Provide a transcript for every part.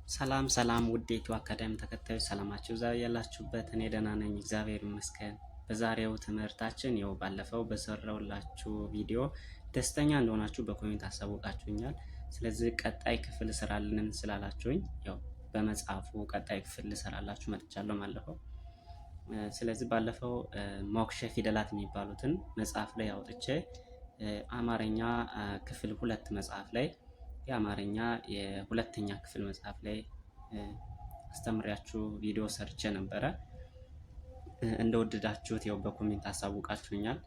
ሰላም ሰላም ውድ የኢትዮ አካዳሚ ተከታዮች ሰላማችሁ ዛሬ ያላችሁበት፣ እኔ ደህና ነኝ እግዚአብሔር ይመስገን። በዛሬው ትምህርታችን ባለፈው በሰራውላችሁ ቪዲዮ ደስተኛ እንደሆናችሁ በኮሜንት አሳውቃችሁኛል። ስለዚህ ቀጣይ ክፍል ስራልን ስላላችሁኝ በመጽሐፉ ቀጣይ ክፍል ልሰራላችሁ መጥቻለሁ ማለት ነው። ስለዚህ ባለፈው ሞክሸ ፊደላት የሚባሉትን መጽሐፍ ላይ አውጥቼ አማርኛ ክፍል 2 መጽሐፍ ላይ የአማርኛ የሁለተኛ ክፍል መጽሐፍ ላይ አስተምሪያችሁ ቪዲዮ ሰርቼ ነበረ። እንደወደዳችሁት በኮሜንት አሳውቃችሁኛል።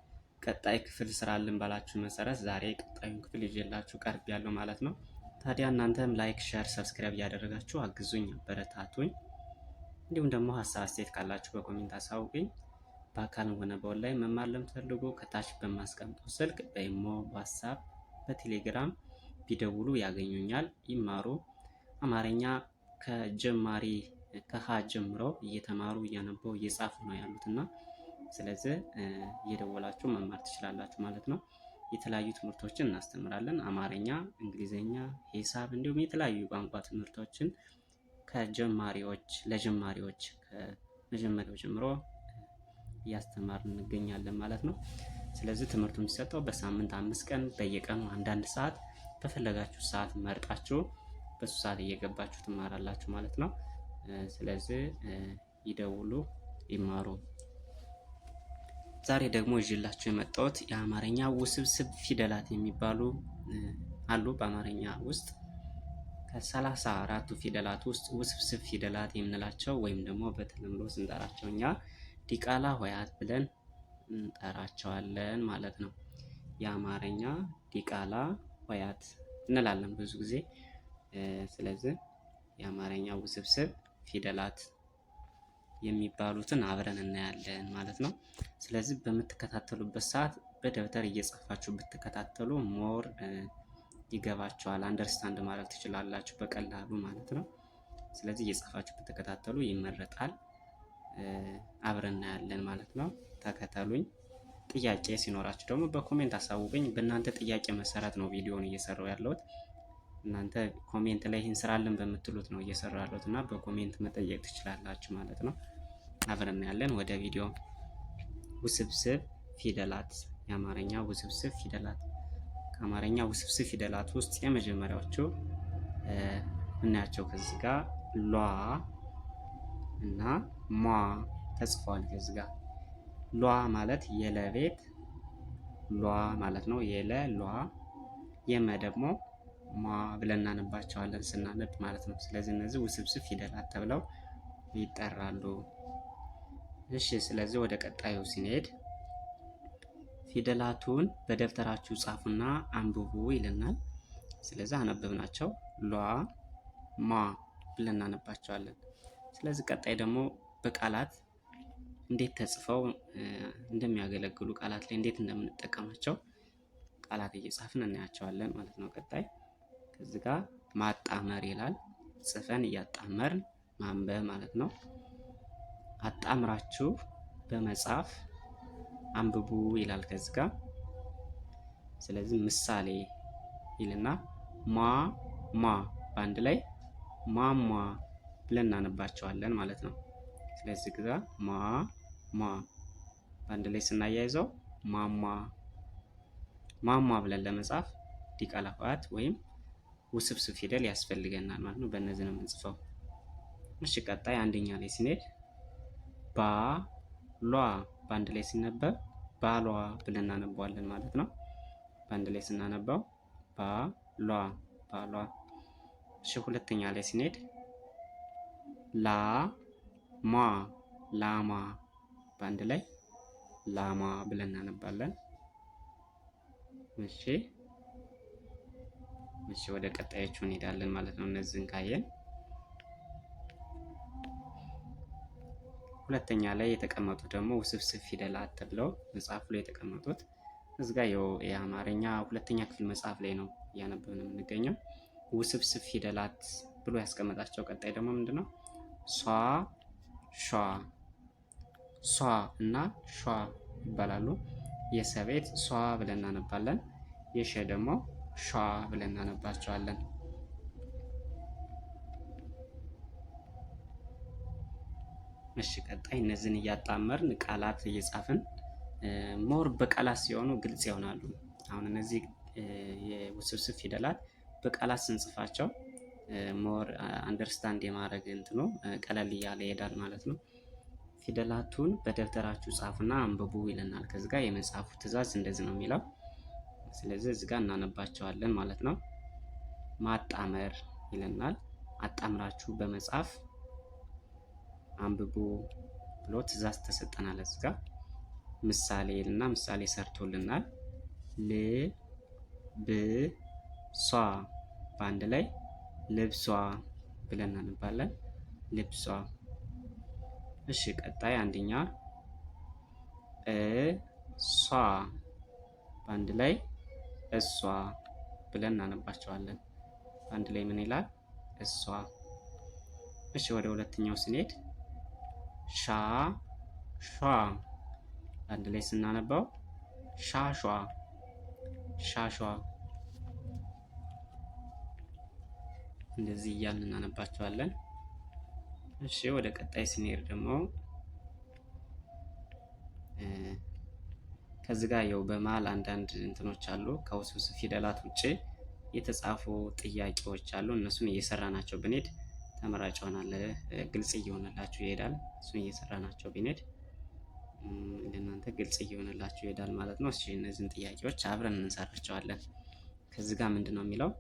ቀጣይ ክፍል ስራልን ባላችሁ መሰረት ዛሬ ቀጣዩን ክፍል ይዤላችሁ ቀርብ ያለው ማለት ነው። ታዲያ እናንተም ላይክ፣ ሼር፣ ሰብስክራይብ እያደረጋችሁ አግዙኝ፣ አበረታቱኝ። እንዲሁም ደግሞ ሀሳብ አስተያየት ካላችሁ በኮሜንት አሳውቁኝ። በአካልም ሆነ በኦንላይን መማር ለምትፈልጉ ከታች በማስቀምጠው ስልክ በኢሞ፣ በዋትስአፕ፣ በቴሌግራም ቢደውሉ ያገኙኛል። ይማሩ። አማርኛ ከጀማሪ ከሀ ጀምረው እየተማሩ እያነበው እየጻፉ ነው ያሉትና ስለዚህ እየደወላችሁ መማር ትችላላችሁ ማለት ነው። የተለያዩ ትምህርቶችን እናስተምራለን። አማርኛ፣ እንግሊዘኛ፣ ሂሳብ እንዲሁም የተለያዩ ቋንቋ ትምህርቶችን ለጀማሪዎች ከመጀመሪያው ጀምሮ እያስተማርን እንገኛለን ማለት ነው። ስለዚህ ትምህርቱ የሚሰጠው በሳምንት 5 ቀን በየቀኑ አንዳንድ ሰዓት በፈለጋችሁ ሰዓት መርጣችሁ በሱ ሰዓት እየገባችሁ ትማራላችሁ ማለት ነው። ስለዚህ ይደውሉ፣ ይማሩ። ዛሬ ደግሞ ይዤላችሁ የመጣሁት የአማርኛ ውስብስብ ፊደላት የሚባሉ አሉ። በአማርኛ ውስጥ ከ34ቱ ፊደላት ውስጥ ውስብስብ ፊደላት የምንላቸው ወይም ደግሞ በተለምዶ ስንጠራቸው እኛ ዲቃላ ሆሄያት ብለን እንጠራቸዋለን ማለት ነው። የአማርኛ ዲቃላ ሆሄያት እንላለን ብዙ ጊዜ። ስለዚህ የአማርኛ ውስብስብ ፊደላት የሚባሉትን አብረን እናያለን ማለት ነው። ስለዚህ በምትከታተሉበት ሰዓት በደብተር እየጻፋችሁ ብትከታተሉ ሞር ይገባችኋል፣ አንደርስታንድ ማድረግ ትችላላችሁ በቀላሉ ማለት ነው። ስለዚህ እየጻፋችሁ ብትከታተሉ ይመረጣል። አብረን እናያለን ማለት ነው። ተከተሉኝ። ጥያቄ ሲኖራችሁ ደግሞ በኮሜንት አሳውቁኝ። በእናንተ ጥያቄ መሰረት ነው ቪዲዮውን እየሰራው ያለሁት። እናንተ ኮሜንት ላይ ይህን ስራልን በምትሉት ነው እየሰራው ያለሁት እና በኮሜንት መጠየቅ ትችላላችሁ ማለት ነው። አብረን ያለን ወደ ቪዲዮ። ውስብስብ ፊደላት፣ የአማርኛ ውስብስብ ፊደላት። ከአማርኛ ውስብስብ ፊደላት ውስጥ የመጀመሪያዎቹ እናያቸው። ከዚህ ጋር ሏ እና ሟ ተጽፏል። ከዚህ ጋር ሏ ማለት የለቤት ሏ ማለት ነው። የለ ሏ፣ የመ ደግሞ ሟ ብለን እናነባቸዋለን ስናነብ ማለት ነው። ስለዚህ እነዚህ ውስብስብ ፊደላት ተብለው ይጠራሉ። እሺ፣ ስለዚህ ወደ ቀጣዩ ሲንሄድ ፊደላቱን በደብተራችሁ ጻፉና አንብቡ ይለናል። ስለዚህ አነበብናቸው። ሏ፣ ሟ ብለን እናነባቸዋለን። ስለዚህ ቀጣይ ደግሞ በቃላት እንዴት ተጽፈው እንደሚያገለግሉ ቃላት ላይ እንዴት እንደምንጠቀማቸው ቃላት እየጻፍን እናያቸዋለን ማለት ነው። ቀጣይ ከዚህ ጋር ማጣመር ይላል። ጽፈን እያጣመርን ማንበብ ማለት ነው። አጣምራችሁ በመጻፍ አንብቡ ይላል ከዚህ ጋር። ስለዚህ ምሳሌ ይልና ሟ ሟ በአንድ ላይ ሟሟ ብለን እናነባቸዋለን ማለት ነው። ስለዚህ ግዛ ሟ ሟ በአንድ ላይ ስናያይዘው ሟሟ ሟሟ ብለን ለመጻፍ ዲቃላ ሆሄያት ወይም ውስብስብ ፊደል ያስፈልገናል ማለት ነው። በእነዚህ ነው የምንጽፈው። እሺ፣ ቀጣይ አንደኛ ላይ ስንሄድ ባ ሏ በአንድ ላይ ሲነበብ ባሏ ብለን እናነባዋለን ማለት ነው። በአንድ ላይ ስናነባው ባ ሏ ባሏ። እሺ፣ ሁለተኛ ላይ ስንሄድ ላ ሟ ላሟ በአንድ ላይ ላሟ ብለን እናነባለን። እሺ፣ ወደ ቀጣዮቹ እንሄዳለን ማለት ነው። እነዚህን ካየን ሁለተኛ ላይ የተቀመጡት ደግሞ ውስብስብ ፊደላት ተብለው መጽሐፉ ላይ የተቀመጡት እዚህ ጋር የአማርኛ ሁለተኛ ክፍል መጽሐፍ ላይ ነው እያነበብን የምንገኘው። ውስብስብ ፊደላት ብሎ ያስቀመጣቸው ቀጣይ ደግሞ ምንድነው? ሷ ሿ፣ ሷ እና ሿ ይባላሉ። የሰቤት ሷ ብለን እናነባለን። የሸ ደግሞ ሿ ብለን እናነባቸዋለን። እሺ ቀጣይ እነዚህን እያጣመርን ቃላት እየጻፍን ሞር በቃላት ሲሆኑ ግልጽ ይሆናሉ። አሁን እነዚህ የውስብስብ ፊደላት በቃላት ስንጽፋቸው ሞር አንደርስታንድ የማድረግ እንትኑ ቀለል እያለ ይሄዳል ማለት ነው። ፊደላቱን በደብተራችሁ ጻፉና አንብቡ ይለናል። ከዚህ ጋር የመጻፉ ትዕዛዝ እንደዚህ ነው የሚለው። ስለዚህ እዚህ ጋር እናነባቸዋለን ማለት ነው። ማጣመር ይለናል። አጣምራችሁ በመጻፍ አንብቡ ብሎ ትዕዛዝ ተሰጠናል። እዚህ ጋር ምሳሌ ይልና ምሳሌ ሰርቶልናል። ል ብ ሷ በአንድ ላይ ልብሷ ብለን እናነባለን። ልብሷ። እሺ ቀጣይ አንደኛ እሷ በአንድ ላይ እሷ ብለን እናነባቸዋለን። በአንድ ላይ ምን ይላል? እሷ። እሺ ወደ ሁለተኛው ስንሄድ ሻ ሿ በአንድ ላይ ስናነባው ሻሿ ሻሿ። እንደዚህ እያልን እናነባቸዋለን። እሺ ወደ ቀጣይ ስንሄድ ደግሞ ከዚህ ጋር ያው በመሃል አንዳንድ እንትኖች አሉ። ከውስብስብ ፊደላት ውጭ የተጻፉ ጥያቄዎች አሉ። እነሱን እየሰራናቸው ብንሄድ ተመራጭ ይሆናል። ግልጽ እየሆነላችሁ ይሄዳል። እሱን እየሰራናቸው ብንሄድ ለእናንተ ግልጽ እየሆነላችሁ ይሄዳል ማለት ነው። እሺ እነዚህን ጥያቄዎች አብረን እንሰራቸዋለን። ከዚህ ጋር ምንድን ነው የሚለው?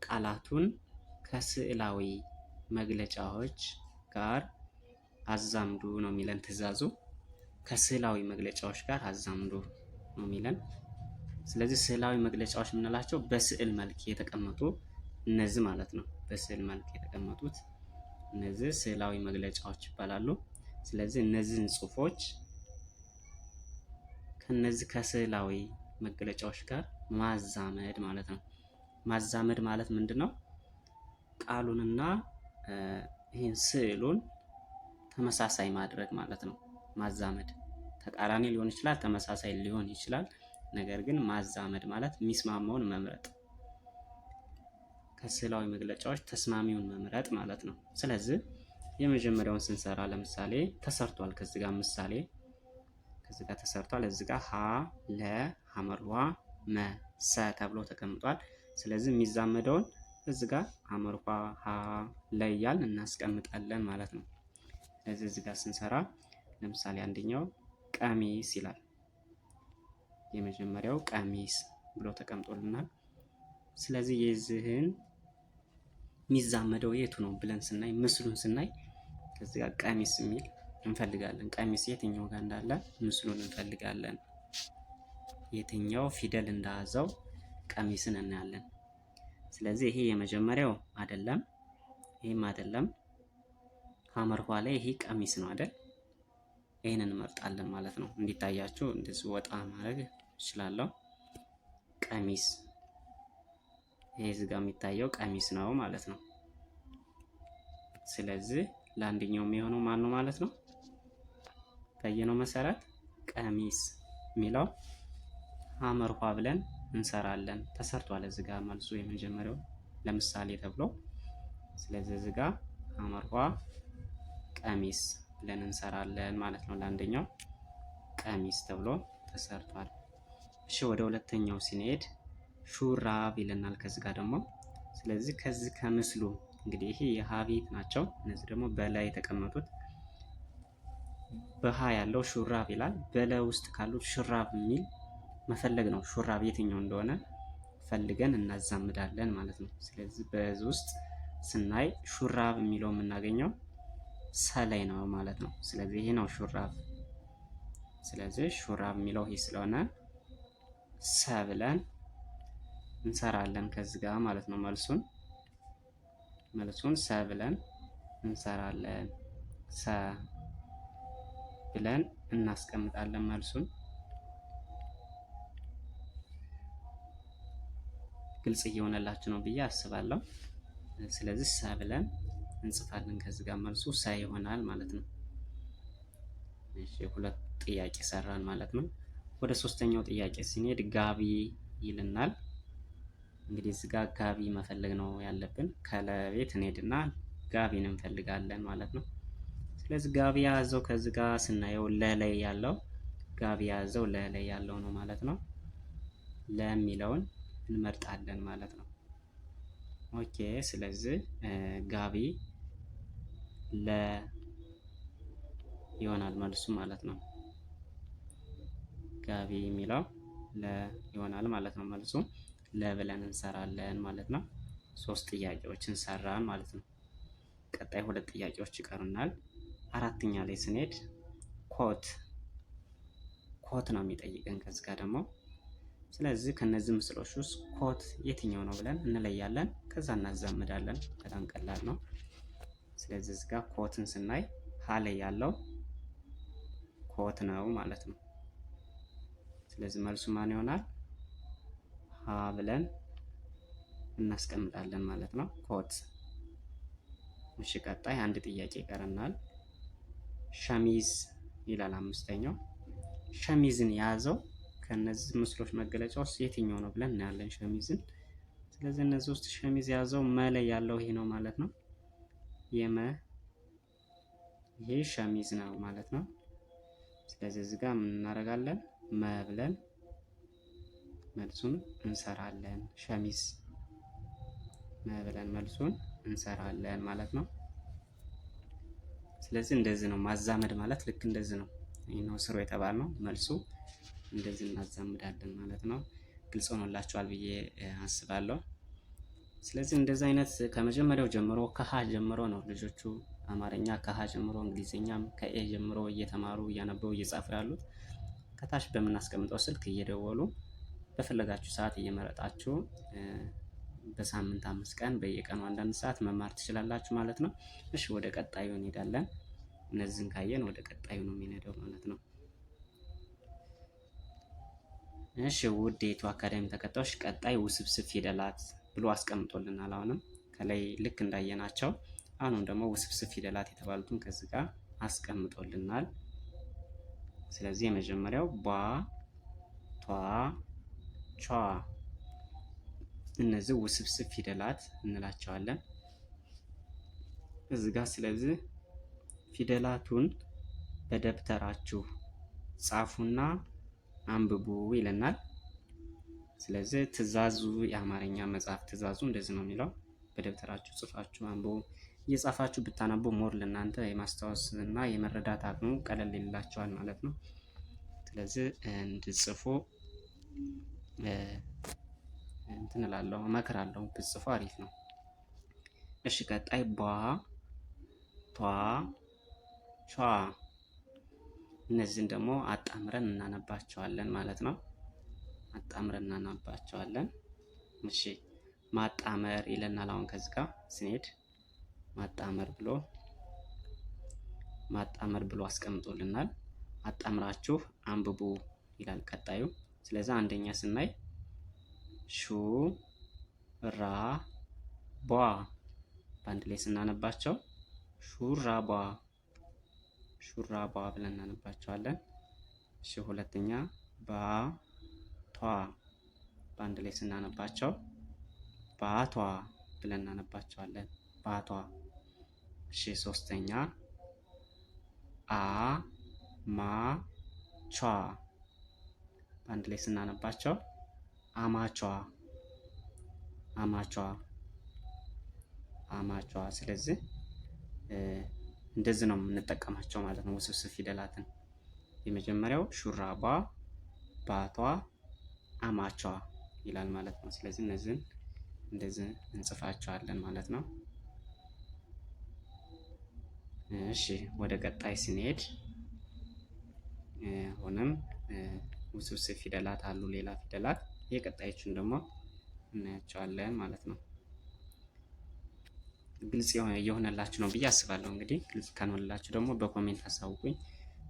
ቃላቱን ከስዕላዊ መግለጫዎች ጋር አዛምዱ ነው የሚለን ትዕዛዙ። ከስዕላዊ መግለጫዎች ጋር አዛምዱ ነው የሚለን። ስለዚህ ስዕላዊ መግለጫዎች የምንላቸው በስዕል መልክ የተቀመጡ እነዚህ ማለት ነው። በስዕል መልክ የተቀመጡት እነዚህ ስዕላዊ መግለጫዎች ይባላሉ። ስለዚህ እነዚህን ጽሑፎች ከነዚህ ከስዕላዊ መግለጫዎች ጋር ማዛመድ ማለት ነው። ማዛመድ ማለት ምንድን ነው? ቃሉንና ይህን ስዕሉን ተመሳሳይ ማድረግ ማለት ነው። ማዛመድ ተቃራኒ ሊሆን ይችላል፣ ተመሳሳይ ሊሆን ይችላል። ነገር ግን ማዛመድ ማለት የሚስማማውን መምረጥ፣ ከስዕላዊ መግለጫዎች ተስማሚውን መምረጥ ማለት ነው። ስለዚህ የመጀመሪያውን ስንሰራ ለምሳሌ ተሰርቷል። ከዚህ ጋር ምሳሌ ከዚህ ጋር ተሰርቷል። እዚህ ጋር ሀ ለ ሐመርዋ መ ሰ ተብሎ ተቀምጧል። ስለዚህ የሚዛመደውን እዚህ ጋር ሐመርዋ ሀ ለ እያልን እናስቀምጣለን ማለት ነው። ስለዚህ እዚህ ጋር ስንሰራ ለምሳሌ አንደኛው ቀሚስ ይላል። የመጀመሪያው ቀሚስ ብሎ ተቀምጦልናል። ስለዚህ የዚህን የሚዛመደው የቱ ነው ብለን ስናይ ምስሉን ስናይ ከዚህ ጋር ቀሚስ የሚል እንፈልጋለን። ቀሚስ የትኛው ጋር እንዳለ ምስሉን እንፈልጋለን። የትኛው ፊደል እንደያዘው ቀሚስን እናያለን። ስለዚህ ይሄ የመጀመሪያው አይደለም፣ ይሄም አይደለም። ሐመርኋ ላይ ይሄ ቀሚስ ነው አይደል? ይሄን እንመርጣለን ማለት ነው። እንዲታያችሁ እንደዚህ ወጣ ማድረግ እችላለሁ። ቀሚስ፣ ይሄ እዚህ ጋር የሚታየው ቀሚስ ነው ማለት ነው። ስለዚህ ለአንደኛው የሚሆነው ማን ነው ማለት ነው? በየነው መሰረት ቀሚስ የሚለው ሐመርኋ ብለን እንሰራለን። ተሰርቷል። እዚህ ጋር መልሱ የመጀመሪያው ለምሳሌ ተብሎ። ስለዚህ እዚህ ጋር ሐመርኋ ቀሚስ ብለን እንሰራለን ማለት ነው። ለአንደኛው ቀሚስ ተብሎ ተሰርቷል። እሺ ወደ ሁለተኛው ሲንሄድ ሹራብ ይለናል። ከዚህ ጋር ደግሞ ስለዚህ ከዚህ ከምስሉ እንግዲህ ይሄ የሀቤት ናቸው። እነዚህ ደግሞ በላይ የተቀመጡት በሀ ያለው ሹራብ ይላል። በላይ ውስጥ ካሉት ሹራብ የሚል መፈለግ ነው። ሹራብ የትኛው እንደሆነ ፈልገን እናዛምዳለን ማለት ነው። ስለዚህ በዚህ ውስጥ ስናይ ሹራብ የሚለው የምናገኘው ሰላይ ነው ማለት ነው። ስለዚህ ይሄ ነው ሹራብ። ስለዚህ ሹራብ የሚለው ይሄ ስለሆነ ሰ ብለን እንሰራለን ከዚህ ጋር ማለት ነው። መልሱን ሰ ብለን እንሰራለን። ሰ ብለን እናስቀምጣለን መልሱን። ግልጽ እየሆነላችሁ ነው ብዬ አስባለሁ። ስለዚህ ሰ ብለን እንጽፋለን። ከዚህ ጋር መልሱ ሰ ይሆናል ማለት ነው። እሺ ሁለት ጥያቄ ሰራን ማለት ነው። ወደ ሶስተኛው ጥያቄ ስንሄድ ጋቢ ይልናል። እንግዲህ እዚህ ጋር ጋቢ መፈለግ ነው ያለብን። ከለቤት እንሄድና ጋቢን እንፈልጋለን ማለት ነው። ስለዚህ ጋቢ የያዘው ከዚህ ጋር ስናየው ለላይ ያለው ጋቢ የያዘው ለላይ ያለው ነው ማለት ነው። ለሚለውን እንመርጣለን ማለት ነው። ኦኬ ስለዚህ ጋቢ ለ ይሆናል መልሱ ማለት ነው። ጋቢ የሚለው ለ ይሆናል ማለት ነው መልሱ። ለ ብለን እንሰራለን ማለት ነው። 3 ጥያቄዎችን ሰራን ማለት ነው። ቀጣይ 2 ጥያቄዎች ይቀሩናል። አራተኛ ላይ ስንሄድ ኮት ነው የሚጠይቀን ከዚህ ጋር ደግሞ። ስለዚህ ከነዚህ ምስሎች ውስጥ ኮት የትኛው ነው ብለን እንለያለን። ከዛ እናዛምዳለን። በጣም ቀላል ነው። ስለዚህ እዚህ ጋር ኮትን ስናይ ሀ ላይ ያለው ኮት ነው ማለት ነው። ስለዚህ መልሱ ማን ይሆናል? ሀ ብለን እናስቀምጣለን ማለት ነው። ኮት። እሺ ቀጣይ አንድ ጥያቄ ይቀረናል። ሸሚዝ ይላል 5ኛው። ሸሚዝን የያዘው ከነዚህ ምስሎች መገለጫ ውስጥ የትኛው ነው ብለን እናያለን ሸሚዝን። ስለዚህ እነዚህ ውስጥ ሸሚዝ የያዘው መ ላይ ያለው ይሄ ነው ማለት ነው። ይሄ ሸሚዝ ነው ማለት ነው። ስለዚህ እዚህ ጋር ምን እናደርጋለን? መ ብለን መልሱን እንሰራለን። ሸሚዝ መ ብለን መልሱን እንሰራለን ማለት ነው። ስለዚህ እንደዚህ ነው ማዛመድ ማለት ልክ እንደዚህ ነው። ይሄ ነው ስሩ የተባልነው መልሱ እንደዚህ እናዛምዳለን ማለት ነው። ግልጽ ሆኖላችኋል ብዬ አስባለሁ። ስለዚህ እንደዚህ አይነት ከመጀመሪያው ጀምሮ ከሀ ጀምሮ ነው ልጆቹ አማርኛ ከሀ ጀምሮ እንግሊዝኛም ከኤ ጀምሮ እየተማሩ እያነበቡ እየጻፉ ያሉት። ከታች በምናስቀምጠው ስልክ እየደወሉ በፈለጋችሁ ሰዓት እየመረጣችሁ በሳምንት 5 ቀን በየቀኑ አንዳንድ ሰዓት መማር ትችላላችሁ ማለት ነው። እሺ ወደ ቀጣዩ እንሄዳለን። እነዚህን ካየን ወደ ቀጣዩ ነው የምንሄደው ማለት ነው። እሺ ውድ የኢትዮ አካዳሚ ተከታዮች ቀጣይ ውስብስብ ፊደላት ብሎ አስቀምጦልናል። አሁንም ከላይ ልክ እንዳየናቸው አሁንም ደግሞ ውስብስብ ፊደላት የተባሉትን ከዚህ ጋር አስቀምጦልናል። ስለዚህ የመጀመሪያው ቧ፣ ቷ፣ ቿ እነዚህ ውስብስብ ፊደላት እንላቸዋለን እዚህ ጋር። ስለዚህ ፊደላቱን በደብተራችሁ ጻፉና አንብቡ ይለናል። ስለዚህ ትዕዛዙ የአማርኛ መጽሐፍ ትዕዛዙ እንደዚህ ነው የሚለው። በደብተራችሁ ጽፋችሁ አንብቡ። እየጻፋችሁ ብታነቡ ሞር ለእናንተ የማስታወስ እና የመረዳት አቅሙ ቀለል ይላችኋል ማለት ነው። ስለዚህ እንድጽፉ እንትን እላለሁ እመክራለሁ። ብጽፉ አሪፍ ነው። እሺ ቀጣይ ቧ፣ ቷ፣ ቿ እነዚህን ደግሞ አጣምረን እናነባቸዋለን ማለት ነው። አጣምረን እናነባቸዋለን። እሺ ማጣመር ይለናል። አሁን ከዚህ ጋር ስንሄድ ማጣመር ብሎ አስቀምጦልናል። አጣምራችሁ አንብቡ ይላል ቀጣዩ። ስለዚህ አንደኛ ስናይ ሹ ራ ቧ በአንድ ላይ ስናነባቸው ሹራቧ ብለን እናነባቸዋለን። እሺ ሁለተኛ ባ ቷ በአንድ ላይ ስናነባቸው ባቷ ብለን እናነባቸዋለን። ባቷ። እሺ ሶስተኛ አ ማ ቿ በአንድ ላይ ስናነባቸው አማቿ። ስለዚህ እንደዚህ ነው የምንጠቀማቸው ማለት ነው ውስብስብ ፊደላትን። የመጀመሪያው ሹራቧ፣ ባቷ፣ አማቿ ይላል ማለት ነው። ስለዚህ እነዚህን እንደዚህ እንጽፋቸዋለን ማለት ነው። እሺ ወደ ቀጣይ ስንሄድ አሁንም ውስብስብ ፊደላት አሉ፣ ሌላ ፊደላት። የቀጣዮቹን ደግሞ እናያቸዋለን ማለት ነው። ግልጽ እየሆነላችሁ ነው ብዬ አስባለሁ። እንግዲህ ግልጽ ካልሆነላችሁ ደግሞ በኮሜንት አሳውቁኝ።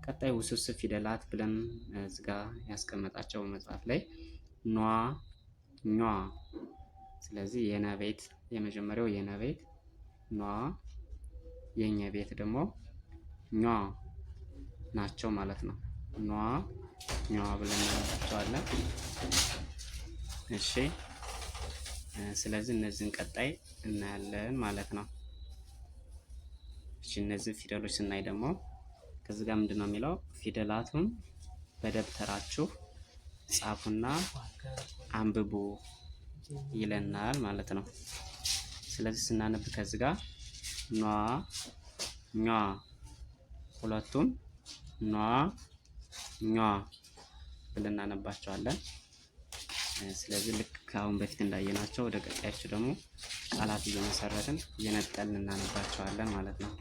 ቀጣይ ውስብስብ ፊደላት ብለን እዚህ ጋር ያስቀመጣቸው መጽሐፍ ላይ ኗ፣ ኟ። ስለዚህ የነ ቤት የመጀመሪያው የነ ቤት ኗ፣ የኘ ቤት ደግሞ ኟ ናቸው ማለት ነው። ኗ፣ ኟ ብለን እናነባቸዋለን። እሺ ስለዚህ እነዚህን ቀጣይ እናያለን ማለት ነው። እነዚህ ፊደሎች ስናይ ደግሞ ከዚህ ጋር ምንድን ነው የሚለው? ፊደላቱን በደብተራችሁ ጻፉና አንብቡ ይለናል ማለት ነው። ስለዚህ ስናነብ ከዚህ ጋር ኗ ኟ፣ ሁለቱም ኗ ኟ ብለን እናነባቸዋለን። ስለዚህ ልክ ከአሁን በፊት እንዳየናቸው ወደ ቀጣዮቹ ደግሞ ቃላት እየመሰረትን እየነጠልን እናነባቸዋለን ማለት ነው።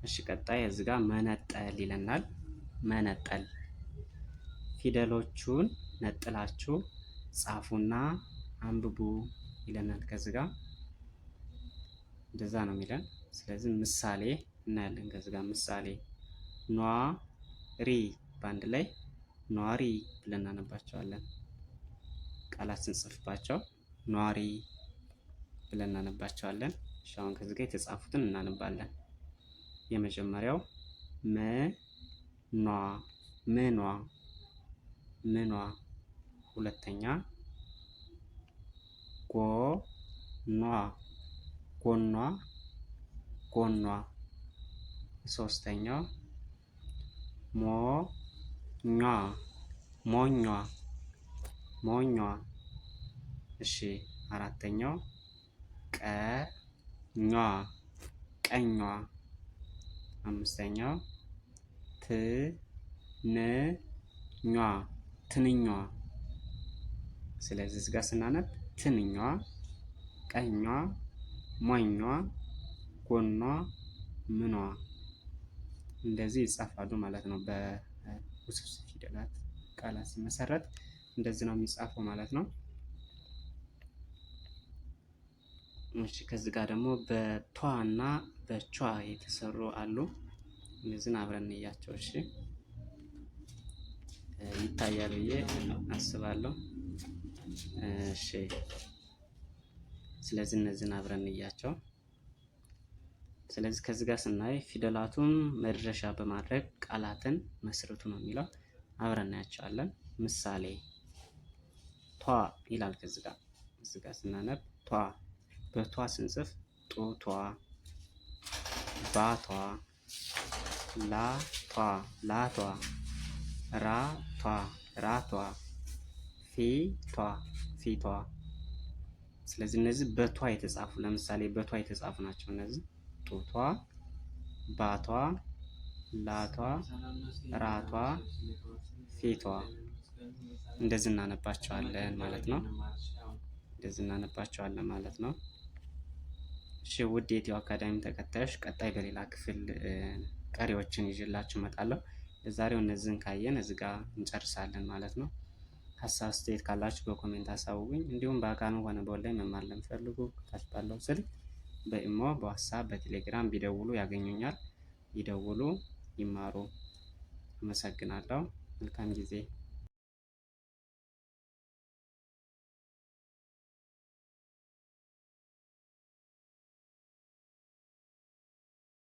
እሺ ቀጣይ እዚህ ጋር መነጠል ይለናል። መነጠል ፊደሎቹን ነጥላችሁ ጻፉና አንብቡ ይለናል። ከዚህ ጋር እንደዛ ነው የሚለን። ስለዚህ ምሳሌ እናያለን። ከዚህ ጋር ምሳሌ ኗ ሪ በአንድ ላይ ኗሪ ብለን እናነባቸዋለን። ቃላት ስንጽፍባቸው ኗሪ ብለን እናነባቸዋለን። እሺ አሁን ከዚህ ጋር የተጻፉትን እናነባለን። የመጀመሪያው ምኗ ምኗ ምኗ፣ ሁለተኛ ጎኗ ጎኗ ጎኗ፣ ሶስተኛው ሞኟ ሞኟ ሞኟ። እሺ አራተኛው ቀኟ ቀኟ። አምስተኛው ትንኟ ትንኟ። ስለዚህ እዚህ ጋር ስናነብ ትንኟ፣ ቀኟ፣ ሟኟ፣ ጎኗ፣ ምኗ እንደዚህ ይጻፋሉ ማለት ነው። በውስብስብ ፊደላት ቃላት ሲመሰረት እንደዚህ ነው የሚጻፈው ማለት ነው። እሺ ከዚህ ጋር ደግሞ በቷ እና በቿ የተሰሩ አሉ። እነዚህን አብረን እንያቸው። እሺ ይታያል ብዬ አስባለሁ። እሺ ስለዚህ እነዚህን አብረን እንያቸው። ስለዚህ ከዚህ ጋር ስናይ ፊደላቱን መድረሻ በማድረግ ቃላትን መስርቱ ነው የሚለው። አብረን እናያቸዋለን። ምሳሌ ቷ ይላል። ከዚህ ጋር ስናነብ ቷ፣ በቷ ስንጽፍ ጡቷ፣ ባቷ፣ ላቷ ላቷ፣ ራቷ ራቷ፣ ፊቷ ፊቷ። ስለዚህ እነዚህ በቷ የተጻፉ ለምሳሌ በቷ የተጻፉ ናቸው። እነዚህ ጡቷ፣ ባቷ፣ ላቷ፣ ራቷ፣ ፊቷ እንደዚህ እናነባቸዋለን ማለት ነው። እንደዚህ እናነባቸዋለን ማለት ነው። እሺ ውድ የኢትዮ አካዳሚ ተከታዮች ቀጣይ በሌላ ክፍል ቀሪዎችን ይዤላችሁ እመጣለሁ። ለዛሬው እነዚህን ካየን እዚህ ጋር እንጨርሳለን ማለት ነው። ሀሳብ አስተያየት ካላችሁ በኮሜንት አሳውቁኝ። እንዲሁም በአካል ሆነ በኦንላይን መማር ለምትፈልጉ ከታች ባለው ስልክ በኢሞ፣ በዋትስአፕ፣ በቴሌግራም ቢደውሉ ያገኙኛል። ይደውሉ፣ ይማሩ። አመሰግናለሁ። መልካም ጊዜ